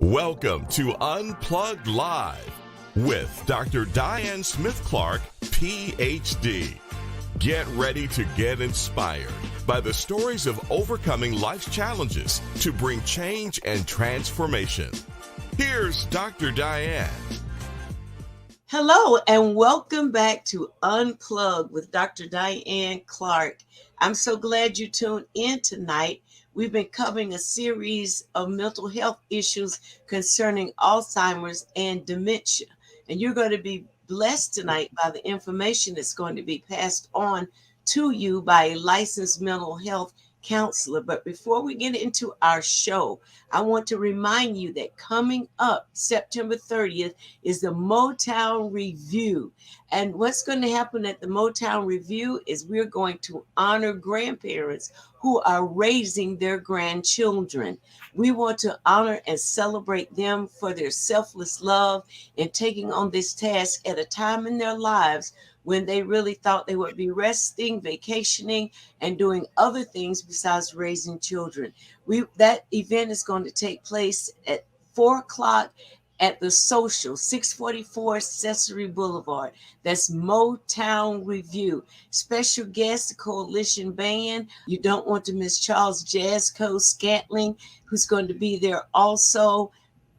Welcome to Unplugged Live with Dr. Diane Smith-Clark, PhD. Get ready to get inspired by the stories of overcoming life's challenges to bring change and transformation. Here's Dr. Diane. Hello, and welcome back to Unplugged with Dr. Diane Clark. I'm so glad you tuned in tonight. We've been covering a series of mental health issues concerning Alzheimer's and dementia. And you're going to be blessed tonight by the information that's going to be passed on to you by a licensed mental health counselor. But before we get into our show, I want to remind you that coming up September 30th is the Motown Review. And what's going to happen at the Motown Review is we're going to honor grandparents who are raising their grandchildren. We want to honor and celebrate them for their selfless love and taking on this task at a time in their lives when they really thought they would be resting, vacationing, and doing other things besides raising children. That event is going to take place at 4 o'clock at the Social, 644 Accessory Boulevard. That's Motown Review. Special guest, the Coalition Band. You don't want to miss Charles Jazzco Scantling, who's going to be there also.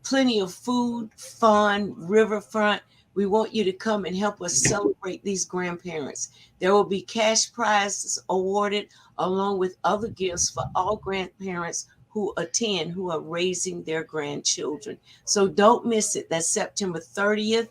Plenty of food, fun, riverfront. We want you to come and help us celebrate these grandparents. There will be cash prizes awarded along with other gifts for all grandparents who attend, who are raising their grandchildren. So don't miss it. That's September 30th,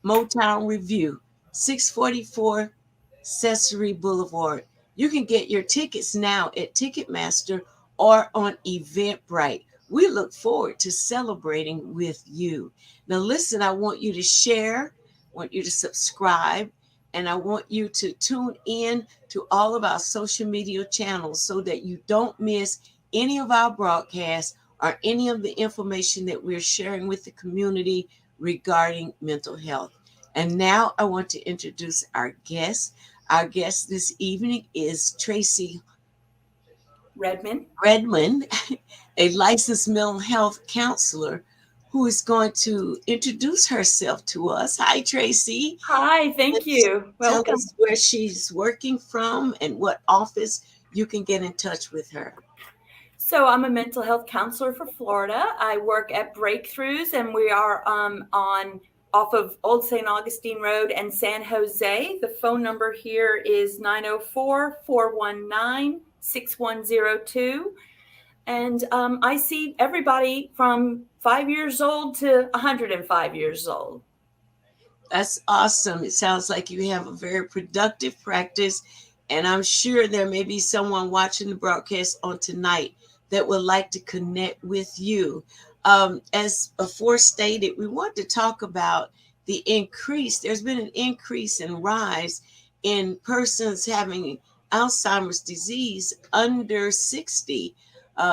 Motown Review, 644 Accessory Boulevard. You can get your tickets now at Ticketmaster or on Eventbrite. We look forward to celebrating with you. Now, listen, I want you to share, I want you to subscribe, and I want you to tune in to all of our social media channels so that you don't miss any of our broadcasts or any of the information that we're sharing with the community regarding mental health. And now I want to introduce our guest. Our guest this evening is Tracy Redman, a licensed mental health counselor who is going to introduce herself to us. Hi, Tracy. Hi, thank you. Welcome. Tell us where she's working from and what office you can get in touch with her. So I'm a mental health counselor for Florida. I work at Breakthroughs, and we are off of Old St. Augustine Road and San Jose. The phone number here is 904-419-6102. And I see everybody from 5 years old to 105 years old. That's awesome. It sounds like you have a very productive practice. And I'm sure there may be someone watching the broadcast on tonight that would like to connect with you. As before stated, we want to talk about the increase. There's been an increase and rise in persons having Alzheimer's disease under 60.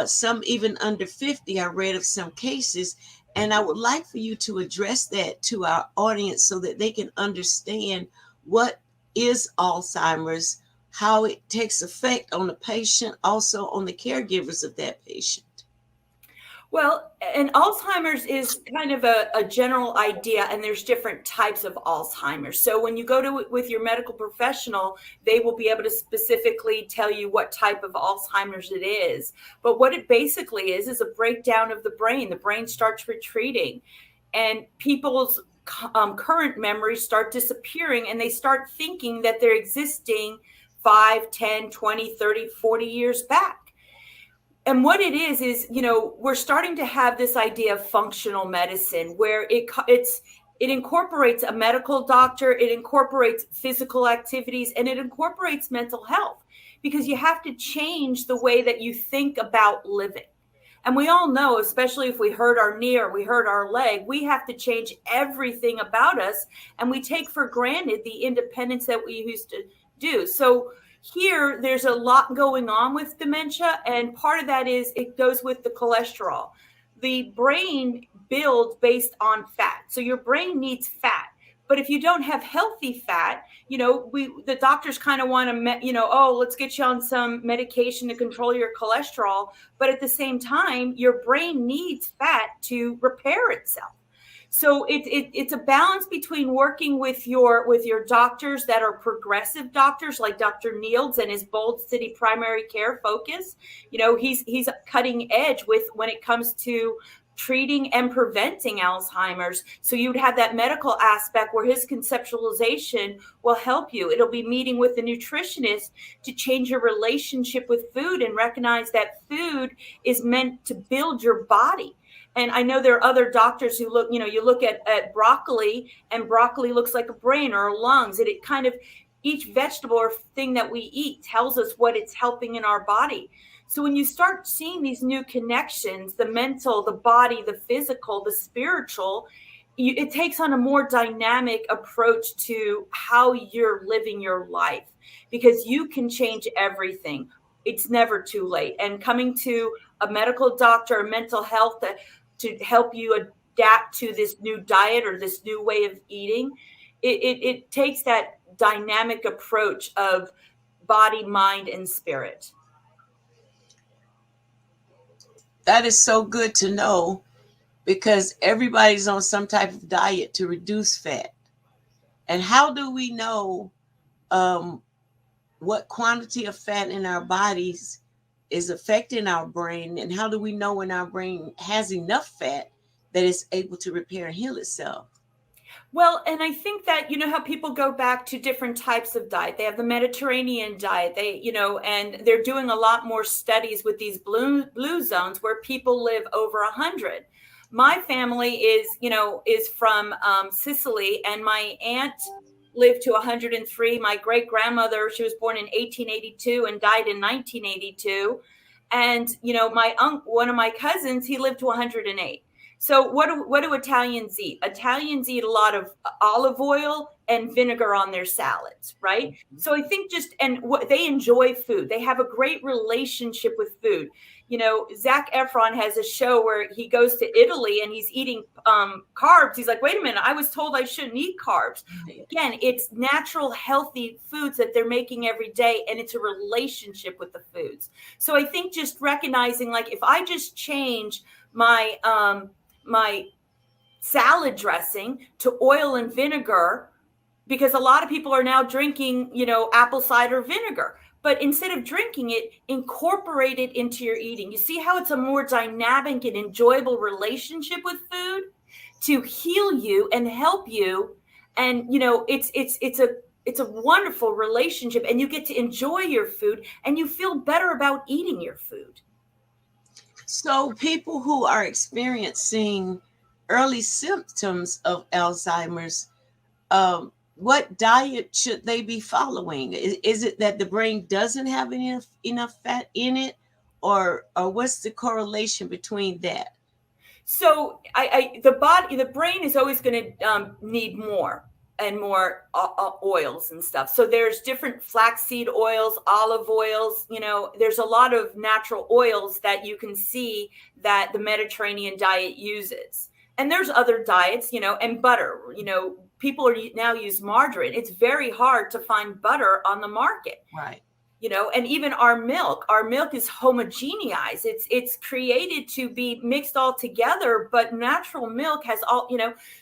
Some even under 50. I read of some cases, and I would like for you to address that to our audience so that they can understand what is Alzheimer's, how it takes effect on the patient, also on the caregivers of that patient. Well, and Alzheimer's is kind of a general idea, and there's different types of Alzheimer's. So when you go with your medical professional, they will be able to specifically tell you what type of Alzheimer's it is. But what it basically is a breakdown of the brain. The brain starts retreating, and people's current memories start disappearing, and they start thinking that they're existing 5, 10, 20, 30, 40 years back. And what it is, we're starting to have this idea of functional medicine where it incorporates a medical doctor, it incorporates physical activities, and it incorporates mental health, because you have to change the way that you think about living. And we all know, especially if we hurt our knee or we hurt our leg, we have to change everything about us, and we take for granted the independence that we used to do. So here, there's a lot going on with dementia, and part of that is it goes with the cholesterol. The brain builds based on fat. So your brain needs fat, But if you don't have healthy fat, the doctors kind of want to, oh, let's get you on some medication to control your cholesterol. But at the same time, your brain needs fat to repair itself. So it's a balance between working with your doctors that are progressive doctors, like Dr. Nields and his Bold City Primary Care focus. He's cutting edge when it comes to treating and preventing Alzheimer's. So you would have that medical aspect where his conceptualization will help you. It'll be meeting with the nutritionist to change your relationship with food and recognize that food is meant to build your body. And I know there are other doctors who look, you look at broccoli, and broccoli looks like a brain or lungs. And it kind of, each vegetable or thing that we eat tells us what it's helping in our body. So when you start seeing these new connections, the mental, the body, the physical, the spiritual, it takes on a more dynamic approach to how you're living your life, because you can change everything. It's never too late. And coming to a medical doctor, a mental health to help you adapt to this new diet or this new way of eating, it takes that dynamic approach of body, mind, and spirit. That is so good to know, because everybody's on some type of diet to reduce fat. And how do we know what quantity of fat in our bodies is affecting our brain? And how do we know when our brain has enough fat that it's able to repair and heal itself? Well, and I think that, how people go back to different types of diet. They have the Mediterranean diet, and they're doing a lot more studies with these blue zones where people live over 100. My family is from Sicily, and my aunt lived to 103. My great grandmother, she was born in 1882 and died in 1982. And, one of my cousins, he lived to 108. So what do Italians eat? Italians eat a lot of olive oil and vinegar on their salads, right? So I think they enjoy food. They have a great relationship with food. Zac Efron has a show where he goes to Italy and he's eating carbs. He's like, wait a minute, I was told I shouldn't eat carbs. Again, it's natural, healthy foods that they're making every day, and it's a relationship with the foods. So I think just recognizing, like, if I just change my salad dressing to oil and vinegar, because a lot of people are now drinking, apple cider vinegar. But instead of drinking it, incorporate it into your eating. You see how it's a more dynamic and enjoyable relationship with food to heal you and help you. And, it's a wonderful relationship, and you get to enjoy your food and you feel better about eating your food. So people who are experiencing early symptoms of Alzheimer's, what diet should they be following? Is it that the brain doesn't have enough fat in it, or what's the correlation between that? So the brain is always going to need more and more oils and stuff. So there's different flaxseed oils, olive oils, there's a lot of natural oils that you can see that the Mediterranean diet uses. And there's other diets, and butter, people now use margarine. It's very hard to find butter on the market. Right. And even our milk is homogenized. It's created to be mixed all together, but natural milk has all,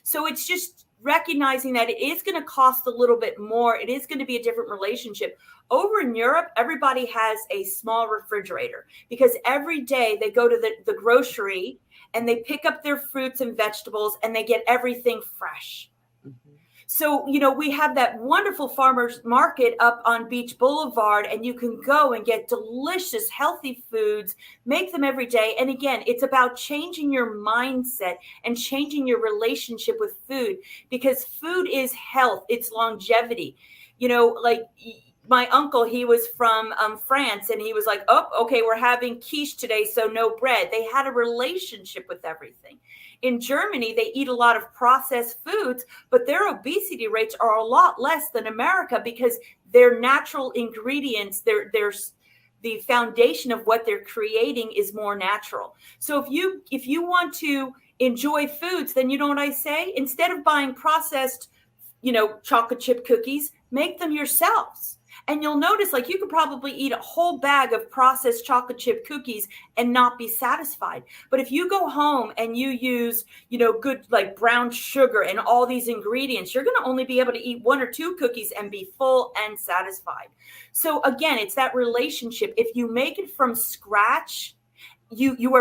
so it's just recognizing that it is going to cost a little bit more. It is going to be a different relationship. Over in Europe, everybody has a small refrigerator, because every day they go to the grocery and they pick up their fruits and vegetables and they get everything fresh. So, we have that wonderful farmers market up on Beach Boulevard, and you can go and get delicious, healthy foods, make them every day. And again, it's about changing your mindset and changing your relationship with food, because food is health. It's longevity. Like my uncle, he was from France, and he was like, oh, okay, we're having quiche today, so no bread. They had a relationship with everything. In Germany, they eat a lot of processed foods, but their obesity rates are a lot less than America, because their natural ingredients, there's the foundation of what they're creating is more natural. So if you want to enjoy foods, then you know what I say? Instead of buying processed, chocolate chip cookies, make them yourselves. And you'll notice, like, you could probably eat a whole bag of processed chocolate chip cookies and not be satisfied. But if you go home and you use, good, like, brown sugar and all these ingredients, you're going to only be able to eat 1 or 2 cookies and be full and satisfied. So again, it's that relationship. If you make it from scratch, you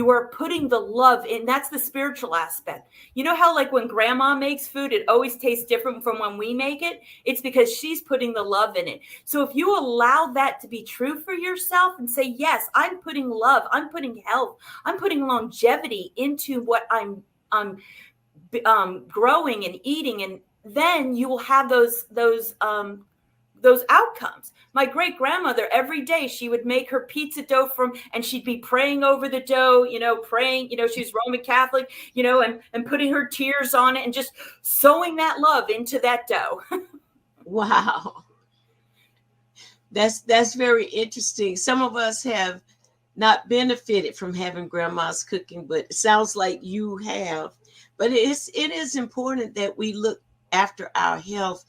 are putting the love in. That's the spiritual aspect. You know how, like, when grandma makes food, it always tastes different from when we make it? It's because she's putting the love in it. So if you allow that to be true for yourself and say, yes, I'm putting love, I'm putting health, I'm putting longevity into what I'm growing and eating, and then you will have those outcomes. My great grandmother, every day she would make her pizza dough and she'd be praying over the dough, praying, she's Roman Catholic, and putting her tears on it and just sowing that love into that dough. Wow. That's very interesting. Some of us have not benefited from having grandma's cooking, but it sounds like you have. But it is important that we look after our health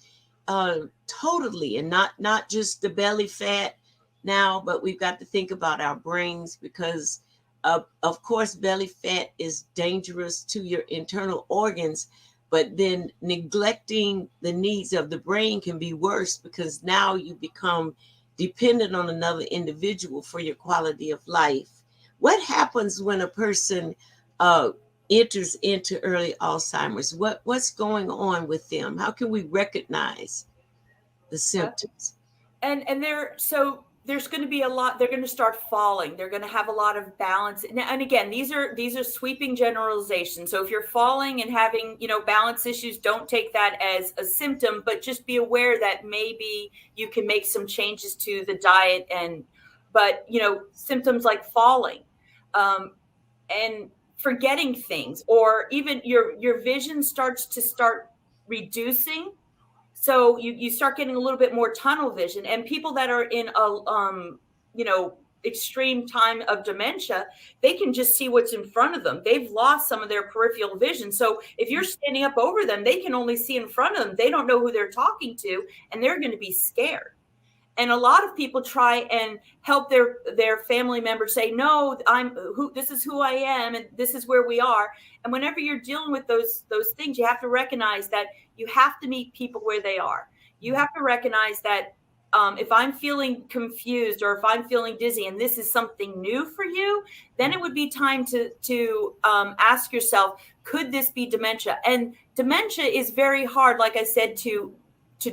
totally, and not just the belly fat now, but we've got to think about our brains, because of course belly fat is dangerous to your internal organs, but then neglecting the needs of the brain can be worse, because now you become dependent on another individual for your quality of life. What happens when a person enters into early Alzheimer's? What's going on with them? How can we recognize the symptoms? And there's going to be a lot. They're going to start falling. They're going to have a lot of balance. And again, these are sweeping generalizations. So if you're falling and having, balance issues, don't take that as a symptom, but just be aware that maybe you can make some changes to the diet but symptoms like falling, and forgetting things, or even your vision starts to reducing. So you start getting a little bit more tunnel vision, and people that are in a extreme time of dementia, they can just see what's in front of them. They've lost some of their peripheral vision. So if you're standing up over them, they can only see in front of them. They don't know who they're talking to, and they're going to be scared. And a lot of people try and help their family members say, no, this is who I am, and this is where we are. And whenever you're dealing with those things, you have to recognize that you have to meet people where they are. You have to recognize that if I'm feeling confused, or if I'm feeling dizzy, and this is something new for you, then it would be time to ask yourself, could this be dementia? And dementia is very hard, like I said, to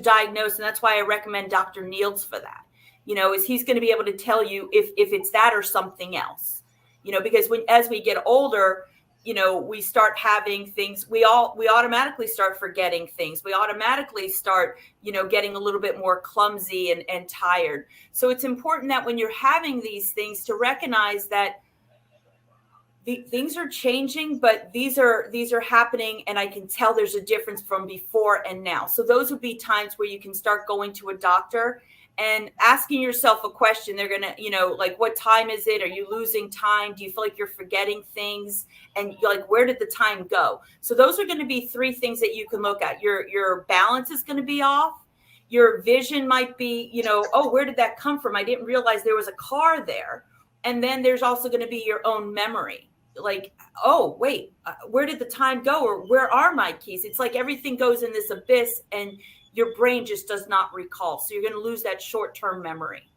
diagnose. And that's why I recommend Dr. Niels for that, is he's going to be able to tell you if it's that or something else, because as we get older, we start having things, we automatically start forgetting things. We automatically start, getting a little bit more clumsy and tired. So it's important that when you're having these things, to recognize that things are changing, but these are happening, and I can tell there's a difference from before and now. So those would be times where you can start going to a doctor and asking yourself a question. They're going to, like, what time is it? Are you losing time? Do you feel like you're forgetting things? And like, where did the time go? So those are going to be 3 things that you can look at. Your balance is going to be off. Your vision might be, oh, where did that come from? I didn't realize there was a car there. And then there's also going to be your own memory. Like, oh, wait, where did the time go? Or where are my keys? It's like everything goes in this abyss, and your brain just does not recall. So you're going to lose that short-term memory.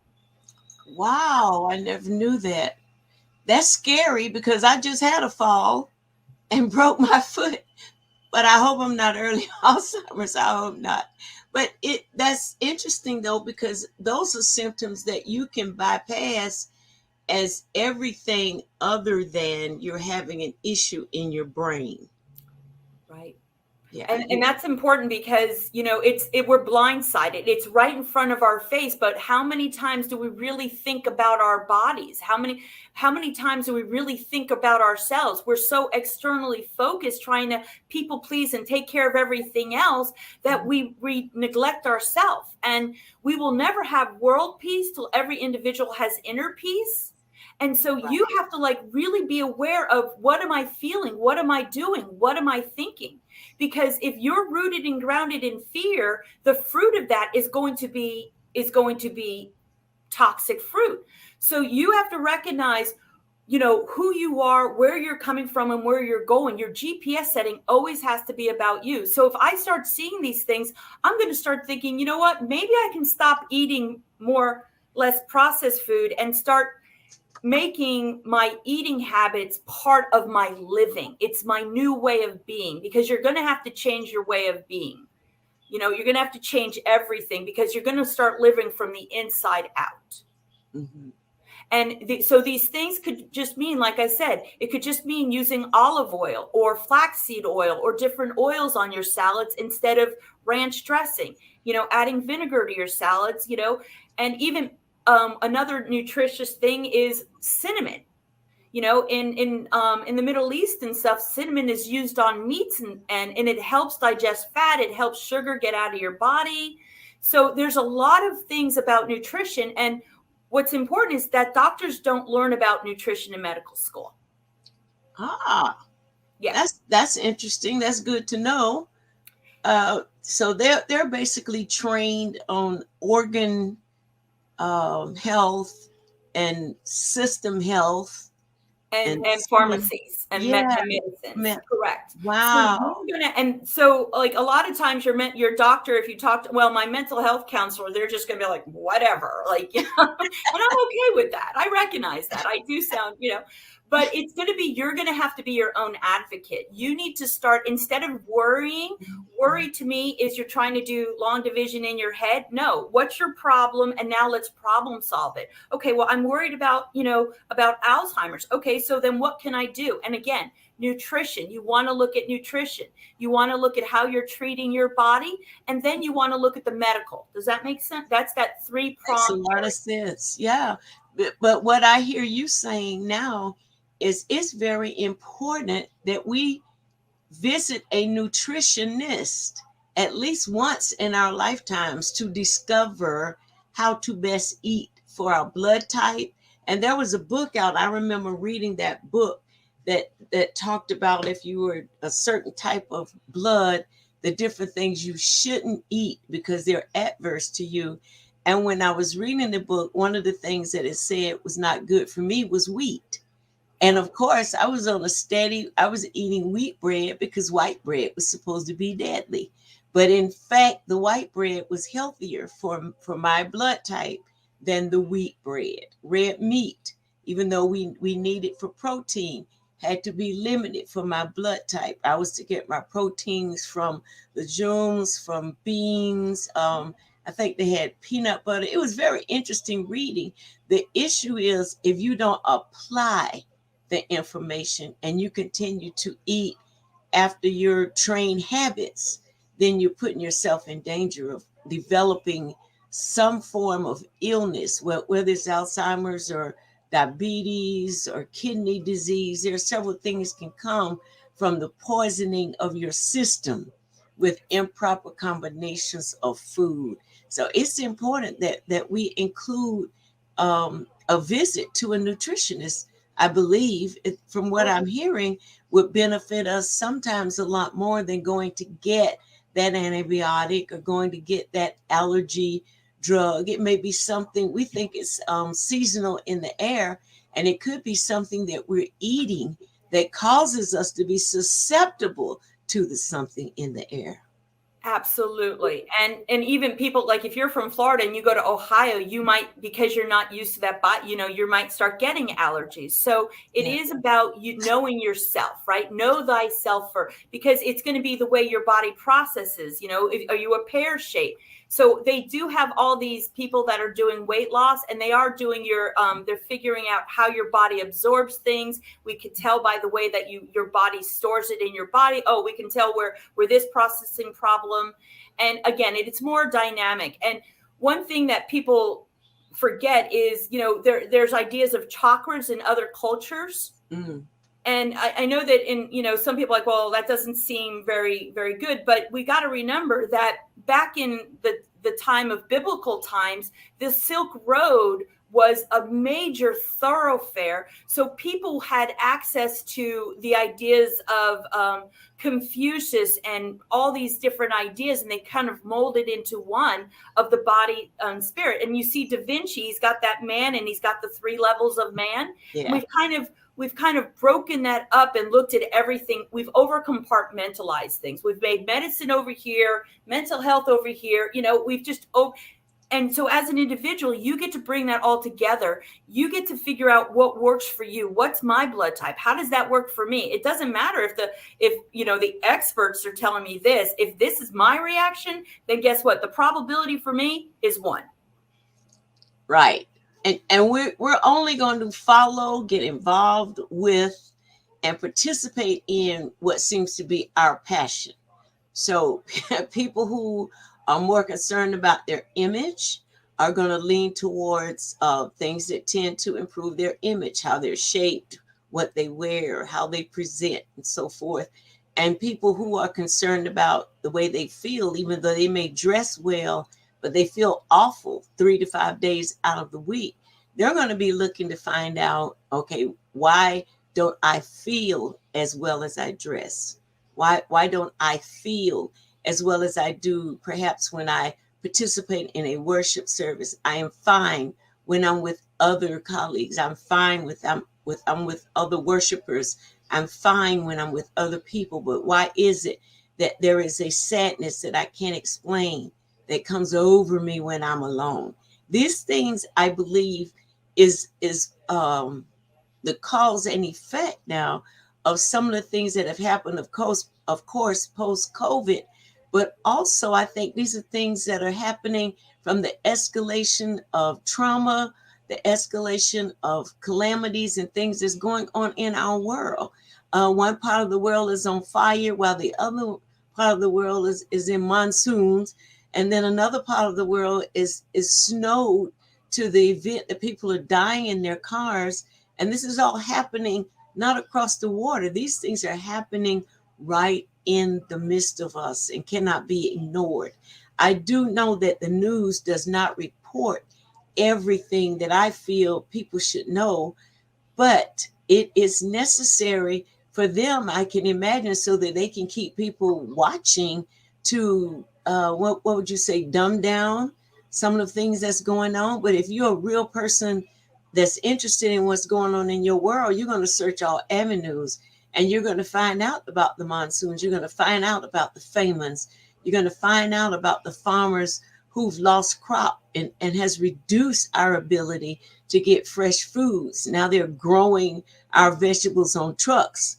Wow, I never knew that. That's scary, because I just had a fall and broke my foot. But I hope I'm not early Alzheimer's. I hope not. But that's interesting, though, because those are symptoms that you can bypass as everything other than you're having an issue in your brain. Right. Yeah. And that's important, because, we're blindsided. It's right in front of our face. But how many times do we really think about our bodies? How many times do we really think about ourselves? We're so externally focused, trying to people please and take care of everything else, that we neglect ourselves. And we will never have world peace till every individual has inner peace. And so you have to like really be aware of, what am I feeling? What am I doing? What am I thinking? Because if you're rooted and grounded in fear, the fruit of that is going to be toxic fruit. So you have to recognize, who you are, where you're coming from, and where you're going. Your GPS setting always has to be about you. So if I start seeing these things, I'm going to start thinking, you know what, maybe I can stop eating less processed food and start making my eating habits part of my living. It's my new way of being, because you're going to have to change your way of being. You're going to have to change everything, because you're going to start living from the inside out. Mm-hmm. And so these things could just mean, like I said, it could just mean using olive oil or flaxseed oil or different oils on your salads instead of ranch dressing, adding vinegar to your salads, and even another nutritious thing is cinnamon. In the Middle East and stuff, cinnamon is used on meats and it helps digest fat. It helps sugar get out of your body. So there's a lot of things about nutrition. And what's important is that doctors don't learn about nutrition in medical school. Yeah, that's interesting. That's good to know. So they're basically trained on organ health and system health and pharmacies and medicines. Correct. Wow. So like a lot of times your doctor, if you talk to, my mental health counselor, they're just going to be like, whatever, like, and I'm okay with that. I recognize that. I do sound, but it's going to be, you're going to have to be your own advocate. You need to start, instead of worrying, worry to me is you're trying to do long division in your head. No, what's your problem? And now let's problem solve it. Okay, well, I'm worried about Alzheimer's. Okay, so then what can I do? And again, nutrition. You want to look at nutrition. You want to look at how you're treating your body. And then you want to look at the medical. Does that make sense? That's that 3-pronged. Makes a lot of sense. Yeah. But what I hear you saying now is it's very important that we visit a nutritionist at least once in our lifetimes to discover how to best eat for our blood type. And there was a book out, I remember reading that book that talked about if you were a certain type of blood, the different things you shouldn't eat because they're adverse to you. And when I was reading the book, one of the things that it said was not good for me was wheat. And of course, I was eating wheat bread because white bread was supposed to be deadly. But in fact, the white bread was healthier for my blood type than the wheat bread. Red meat, even though we need it for protein, had to be limited for my blood type. I was to get my proteins from legumes, from beans. I think they had peanut butter. It was very interesting reading. The issue is if you don't apply the information and you continue to eat after your trained habits, then you're putting yourself in danger of developing some form of illness, whether it's Alzheimer's or diabetes or kidney disease. There are several things can come from the poisoning of your system with improper combinations of food. So it's important that we include a visit to a nutritionist. I believe, from what I'm hearing, would benefit us sometimes a lot more than going to get that antibiotic or going to get that allergy drug. It may be something we think is seasonal in the air, and it could be something that we're eating that causes us to be susceptible to the something in the air. Absolutely. And even people, like if you're from Florida and you go to Ohio, you might, because you're not used to that, but you might start getting allergies. So it is about you knowing yourself, right? Know thyself first, because it's going to be the way your body processes. Are you a pear shape? So they do have all these people that are doing weight loss, and they are doing they're figuring out how your body absorbs things. We could tell by the way that your body stores it in your body. Oh, we can tell where this processing problem. And again, it's more dynamic. And one thing that people forget is, there's ideas of chakras in other cultures. Mm. And I know that in, some people are like, well, that doesn't seem very, very good. But we got to remember that back in the time of biblical times, the Silk Road was a major thoroughfare. So people had access to the ideas of Confucius and all these different ideas, and they kind of molded into one of the body and spirit. And you see Da Vinci, he's got that man and he's got the 3 levels of man. Yeah. We've kind of broken that up and looked at everything. We've over compartmentalized things. We've made medicine over here, mental health over here. We've just and so as an individual, you get to bring that all together. You get to figure out what works for you. What's my blood type? How does that work for me? It doesn't matter if the experts are telling me this. If this is my reaction, then guess what? The probability for me is 1. Right. And we're only going to follow, get involved with, and participate in what seems to be our passion. So people who are more concerned about their image are going to lean towards things that tend to improve their image, how they're shaped, what they wear, how they present, and so forth. And people who are concerned about the way they feel, even though they may dress well, but they feel awful 3 to 5 days out of the week, they're going to be looking to find out, okay, why don't I feel as well as I dress? Why don't I feel as well as I do perhaps when I participate in a worship service? I am fine when I'm with other colleagues. I'm fine I'm with other worshipers. I'm fine when I'm with other people. But why is it that there is a sadness that I can't explain that comes over me when I'm alone? These things, I believe, is the cause and effect now of some of the things that have happened, of course, post-COVID. But also, I think these are things that are happening from the escalation of trauma, the escalation of calamities and things that's going on in our world. One part of the world is on fire while the other part of the world is in monsoons. And then another part of the world is snowed to the event that people are dying in their cars. And this is all happening not across the water. These things are happening right in the midst of us and cannot be ignored. I do know that the news does not report everything that I feel people should know, but it is necessary for them, I can imagine, so that they can keep people watching to, what would you say, dumb down some of the things that's going on. But if you're a real person that's interested in what's going on in your world, you're going to search all avenues and you're going to find out about the monsoons. You're going to find out about the famines. You're going to find out about the farmers who've lost crop and has reduced our ability to get fresh foods. Now they're growing our vegetables on trucks,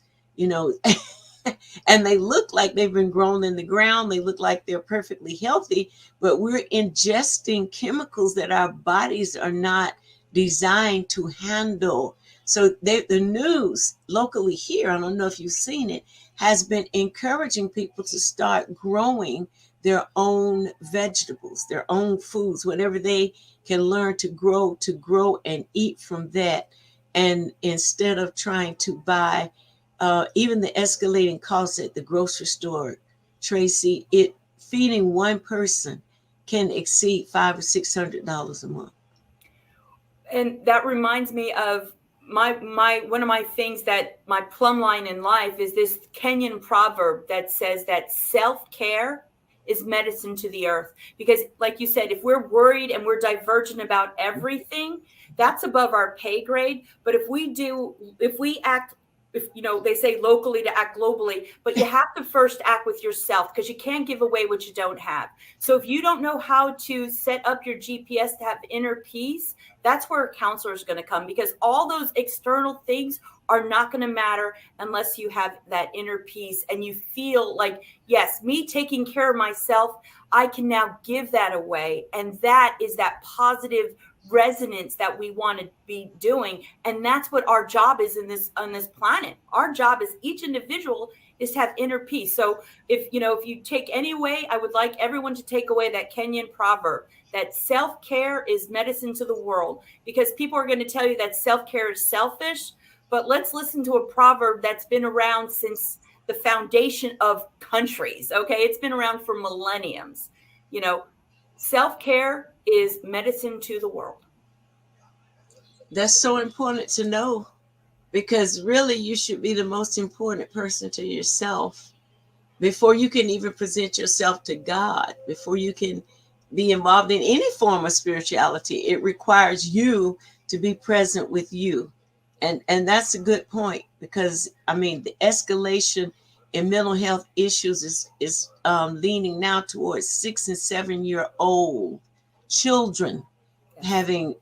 and they look like they've been grown in the ground. They look like they're perfectly healthy, but we're ingesting chemicals that our bodies are not designed to handle. So the news locally here, I don't know if you've seen it, has been encouraging people to start growing their own vegetables, their own foods, whatever they can learn to grow and eat from that. And instead of trying to buy even the escalating costs at the grocery store, Tracy, feeding one person can exceed $500 or $600 a month. And that reminds me of my one of my things, that my plumb line in life is this Kenyan proverb that says that self-care is medicine to the earth. Because like you said, if we're worried and we're divergent about everything, that's above our pay grade. But if we act, they say locally to act globally, but you have to first act with yourself, because you can't give away what you don't have. So if you don't know how to set up your GPS to have inner peace, that's where a counselor is going to come, because all those external things are not going to matter unless you have that inner peace and you feel like, yes, me taking care of myself, I can now give that away. And that is that positive resonance that we want to be doing. And that's what our job is on this planet. Our job as each individual is to have inner peace. So if you take any away, I would like everyone to take away that Kenyan proverb, that self-care is medicine to the world, because people are going to tell you that self-care is selfish. But let's listen to a proverb that's been around since the foundation of countries. Okay. It's been around for millenniums. Self-care is medicine to the world. That's so important to know, because really you should be the most important person to yourself before you can even present yourself to God, before you can be involved in any form of spirituality. It requires you to be present with you. And that's a good point, because I mean the escalation in mental health issues is leaning now towards 6 and 7 year old children Yes. having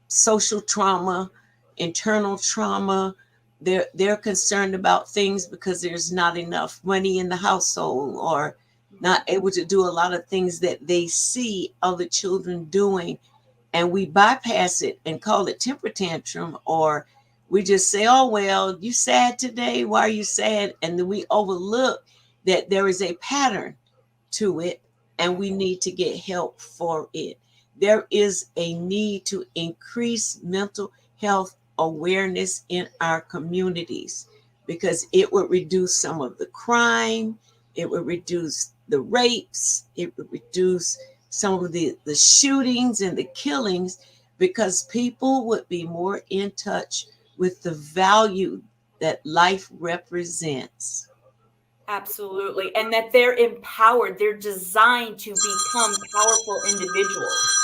social trauma, internal trauma. They're concerned about things because there's not enough money in the household, or not able to do a lot of things that they see other children doing, and we bypass it and call it temper tantrum, or we just say, oh well, you sad today, why are you sad? And then we overlook that there is a pattern to it, and we need to get help for it. There is a need to increase mental health awareness in our communities, because it would reduce some of the crime, it would reduce the rapes, it would reduce some of the shootings and the killings, because people would be more in touch with the value that life represents. Absolutely. And that they're empowered. They're designed to become powerful individuals.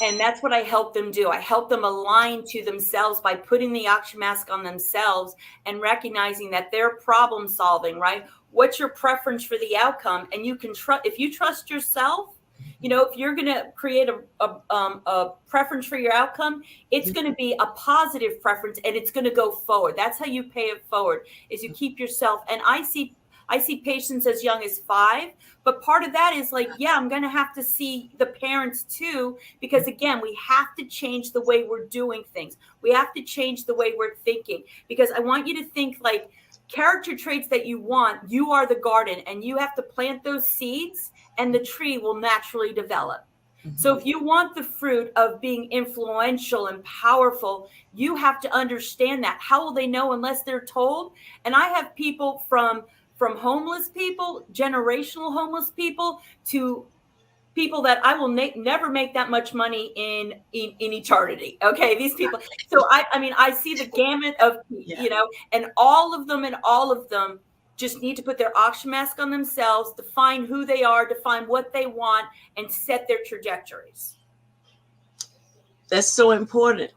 And that's what I help them do. I help them align to themselves by putting the oxygen mask on themselves and recognizing that they're problem solving, right? What's your preference for the outcome? And you can trust, if you trust yourself, you know, if you're going to create a preference for your outcome, it's going to be a positive preference, and it's going to go forward. That's how you pay it forward, is you keep yourself. And I see patients as young as 5, but part of that is like, yeah, I'm going to have to see the parents too, because again, we have to change the way we're doing things. We have to change the way we're thinking, because I want you to think like character traits that you want. You are the garden, and you have to plant those seeds, and the tree will naturally develop. So if you want the fruit of being influential and powerful, you have to understand that. How will they know unless they're told? And I have people from homeless people, generational homeless people, to people that I will never make that much money in eternity. Okay, these people. So I mean, I see the gamut of, you know, and all of them just need to put their oxygen mask on themselves, define who they are, define what they want, and set their trajectories. That's so important.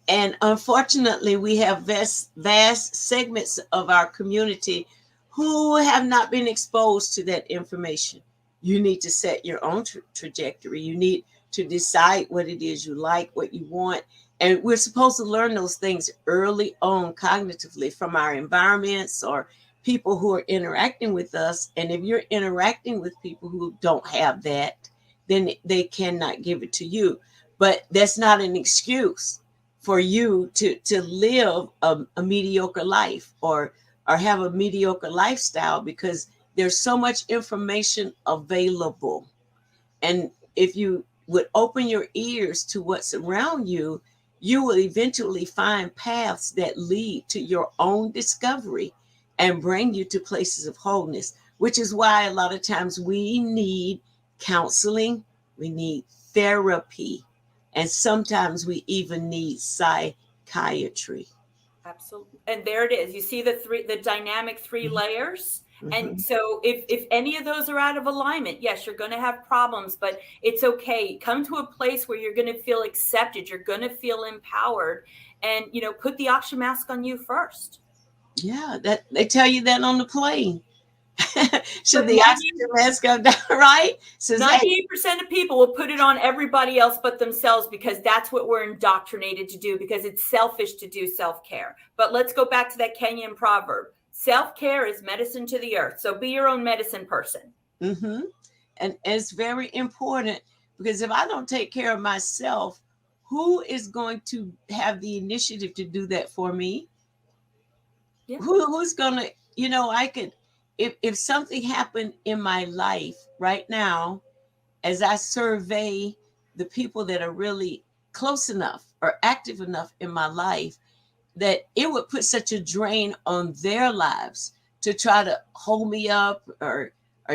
And unfortunately, we have vast segments of our community who have not been exposed to that information. You need to set your own trajectory. You need to decide what it is you like, what you want. And we're supposed to learn those things early on cognitively from our environments or people who are interacting with us. And if you're interacting with people who don't have that, then they cannot give it to you. But that's not an excuse for you to live a mediocre life, or have a mediocre lifestyle, because there's so much information available. And if you would open your ears to what's around you, you will eventually find paths that lead to your own discovery and bring you to places of wholeness, which is why a lot of times we need counseling, we need therapy, and sometimes we even need psychiatry. Absolutely. And there it is. You see the dynamic 3 layers. And so if any of those are out of alignment, yes, you're going to have problems, but it's okay. Come to a place where you're going to feel accepted. You're going to feel empowered, and, you know, put the oxygen mask on you first. Yeah, that they tell you that on the plane. Should the oxygen mask go down, right? So 98% of people will put it on everybody else but themselves, because that's what we're indoctrinated to do, because it's selfish to do self-care. But let's go back to that Kenyan proverb. Self-care is medicine to the earth. So be your own medicine person. And it's very important, because if I don't take care of myself, who is going to have the initiative to do that for me? Yeah. Who's going to, you know, I could, if something happened in my life right now, as I survey the people that are really close enough or active enough in my life, that it would put such a drain on their lives to try to hold me up or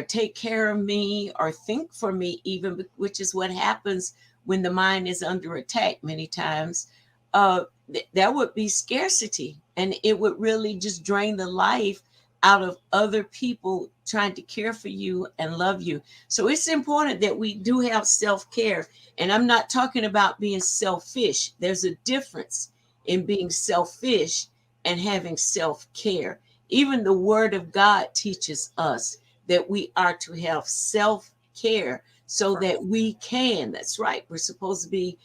take care of me or think for me even, which is what happens when the mind is under attack many times. that would be scarcity, and it would really just drain the life out of other people trying to care for you and love you. So it's important that we do have self-care. And I'm not talking about being selfish. There's a difference in being selfish and having self-care. Even the word of God teaches us that we are to have self-care so that we can, that's right, we're supposed to be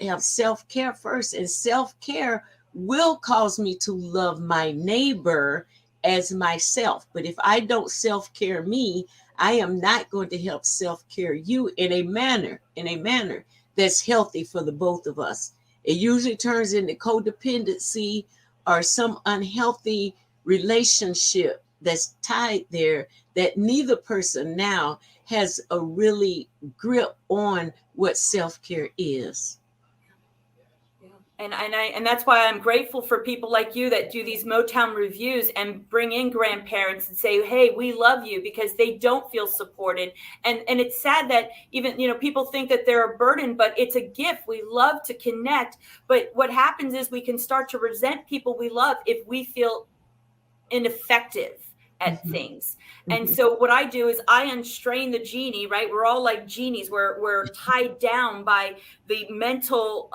have self-care first, and self-care will cause me to love my neighbor as myself. But if I don't self-care me, I am not going to help self-care you in a manner that's healthy for the both of us. It usually turns into codependency or some unhealthy relationship that's tied there, that neither person now has a really grip on what self-care is. And that's why I'm grateful for people like you that do these Motown reviews and bring in grandparents and say, hey, we love you, because they don't feel supported. And it's sad that even, people think that they're a burden, but it's a gift. We love to connect. But what happens is we can start to resent people we love if we feel ineffective at things. And so what I do is I unstrain the genie, right? We're all like genies. We're tied down by the mental,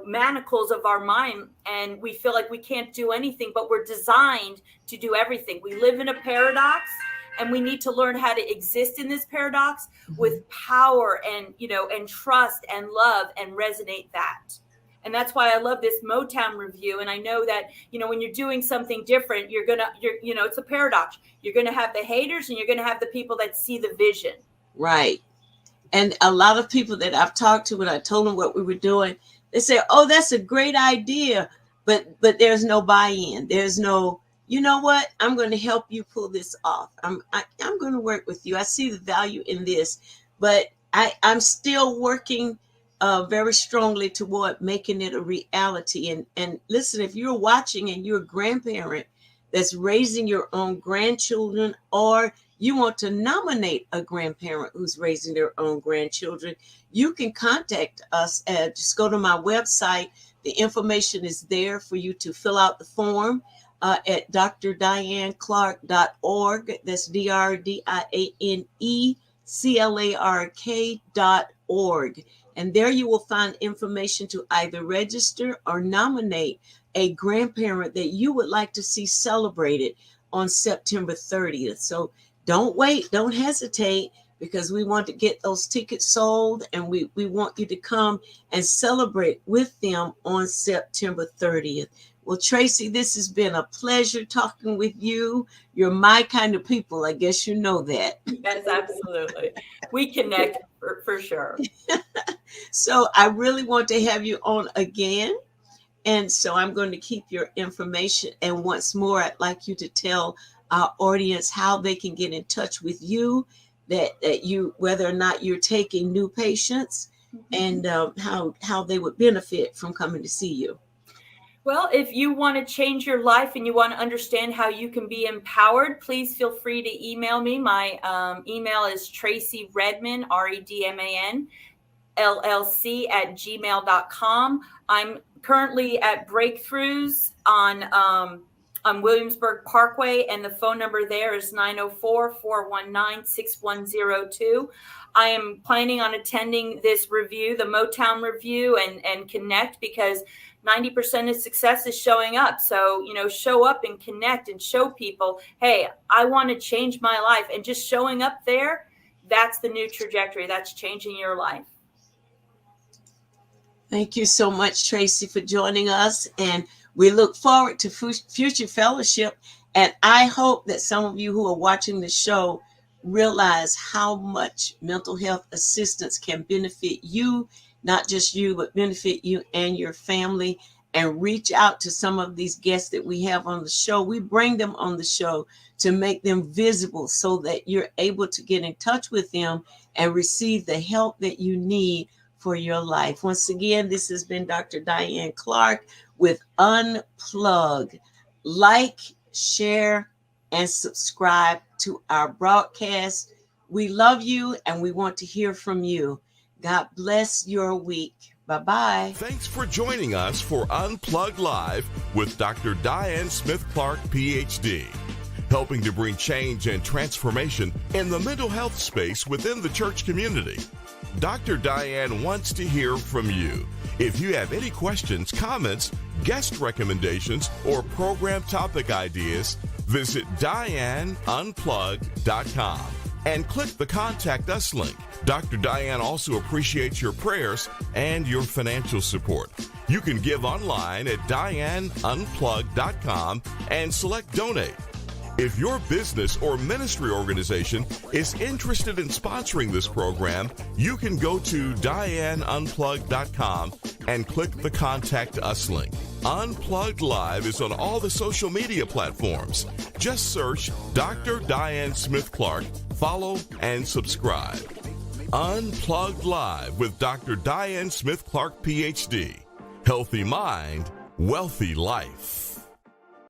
manacles of our mind, and we feel like we can't do anything, but we're designed to do everything. We live in a paradox, and we need to learn how to exist in this paradox with power and, and trust and love and resonate that. And that's why I love this Motown review. And I know that, when you're doing something different, it's a paradox. You're going to have the haters and you're going to have the people that see the vision. Right. And a lot of people that I've talked to, when I told them what we were doing, they say, oh, that's a great idea. But there's no buy-in. There's no, you know what? I'm going to help you pull this off. I'm going to work with you. I see the value in this, but I'm still working very strongly toward making it a reality. And listen, if you're watching and you're a grandparent that's raising your own grandchildren, or you want to nominate a grandparent who's raising their own grandchildren, you can contact us. Just go to my website. The information is there for you to fill out the form at drdianeclark.org. That's DRDIANECLARK.org. And there you will find information to either register or nominate a grandparent that you would like to see celebrated on September 30th. So don't wait, don't hesitate, because we want to get those tickets sold, and we want you to come and celebrate with them on September 30th. Well, Tracy, this has been a pleasure talking with you. You're my kind of people. I guess you know that. Yes, absolutely. We connect for sure. So I really want to have you on again. And so I'm going to keep your information. And once more, I'd like you to tell our audience how they can get in touch with you, that you, whether or not you're taking new patients, and how they would benefit from coming to see you. Well, if you want to change your life and you want to understand how you can be empowered, please feel free to email me. My email is Tracy Redman, REDMAN, LLC@gmail.com. I'm currently at Breakthroughs on Williamsburg Parkway, and the phone number there is 904-419-6102. I am planning on attending this review, the Motown review, and connect, because 90% of success is showing up. So, show up and connect and show people, hey, I want to change my life. And just showing up there, that's the new trajectory. That's changing your life. Thank you so much, Tracy, for joining us. And we look forward to future fellowship. And I hope that some of you who are watching the show realize how much mental health assistance can benefit you, not just you, but benefit you and your family. And reach out to some of these guests that we have on the show. We bring them on the show to make them visible so that you're able to get in touch with them and receive the help that you need for your life. Once again, this has been Dr. Diane Clark with Unplug. Like, share, and subscribe to our broadcast. We love you, and we want to hear from you. God bless your week. Bye-bye. Thanks for joining us for Unplugged Live with Dr. Diane Smith-Clark, PhD, helping to bring change and transformation in the mental health space within the church community. Dr. Diane wants to hear from you. If you have any questions, comments, guest recommendations, or program topic ideas, visit DianeUnplugged.com and click the Contact Us link. Dr. Diane also appreciates your prayers and your financial support. You can give online at DianeUnplugged.com and select Donate. If your business or ministry organization is interested in sponsoring this program, you can go to DianeUnplugged.com and click the Contact Us link. Unplugged Live is on all the social media platforms. Just search Dr. Diane Smith-Clark, follow, and subscribe. Unplugged Live with Dr. Diane Smith-Clark, PhD. Healthy mind, wealthy life.